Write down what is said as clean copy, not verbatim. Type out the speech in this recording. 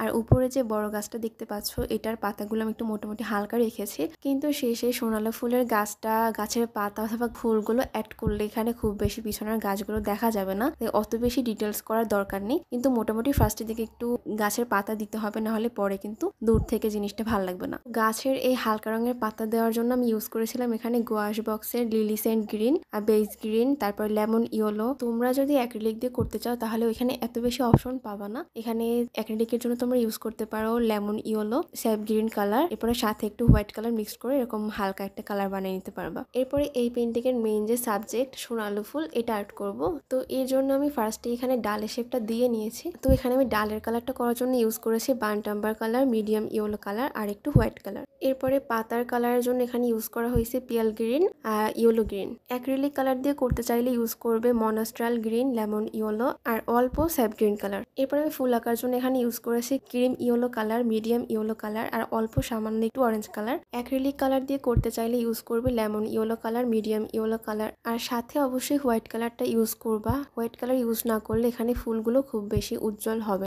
আর উপরে যে বড় গাছটা দেখতে পাচ্ছ এটার পাতাগুলো আমি একটু মোটামুটি হালকা রেখেছি, কিন্তু শেষে সোনালী ফুলের গাছের পাতা অথবা ফুলগুলো অ্যাড করলে এখানে খুব বেশি পিছনের গাছগুলো দেখা যাবে না, অত বেশি ডিটেলস করার দরকার নেই। কিন্তু মোটামুটি ফার্স্টের দিকে একটু গাছের পাতা দিতে হবে, না হলে পরে কিন্তু দূর থেকে জিনিসটা ভালো লাগবে না। গাছের এই হালকা রঙের পাতা দেওয়ার জন্য আমি ইউজ করেছিলাম এখানে গোয়াশ বক্সের লিলি সেন্ট গ্রিন আর বেজ গ্রিন, তারপর লেমন ইয়েলো। তোমরা যদি অ্যাক্রিলিক দিয়ে করতে চাও তাহলে এখানে এত বেশি অপশন পাবা না। এখানে অ্যাক্রিলিকের জন্য তোমরা ইউজ করতে পারো lemon yellow, sap green colour, এরপরে সাথে একটু হোয়াইট কালার মিক্স করে এরকম হালকা একটা কালার বানিয়ে নিতে পারবা। এরপরে এই পেন্টিং এর মেইন যে সাবজেক্ট সোনালী ফুল, এটা আর্ট করব। তো এর জন্য আমি ফার্স্টে এখানে ডালের শেপটা দিয়ে নিয়েছি। তো এখানে আমি ডালের কালারটা করার জন্য ইউজ করেছি burnt umber colour, medium yellow colour আর একটু হোয়াইট কালার। এরপরে পাতার কালারের জন্য এখানে ইউজ করা হয়েছে পিয়াল গ্রিন আর ইয়েলো গ্রিন। অ্যাক্রিলিক কালার দিয়ে করতে চাইলে ইউজ করবে মনস্ট্রাল গ্রিন, লেমন ইয়েলো আর অল্প স্যাপ গ্রিন কালার। এরপরে আমি ফুল আঁকার জন্য এখানে ইউজ করেছি cream yellow colour, medium yellow colour আর অল্প সামান্য একটু অরেঞ্জ কালার। অ্যাক্রিলিক কালার দিয়ে করতে চাইলে ইউজ করবে lemon yellow colour, medium yellow colour আর সাথে অবশ্যই হোয়াইট কালারটা ইউজ করবা। হোয়াইট কালার ইউজ না করলে এখানে ফুলগুলো খুব বেশি উজ্জ্বল হবে।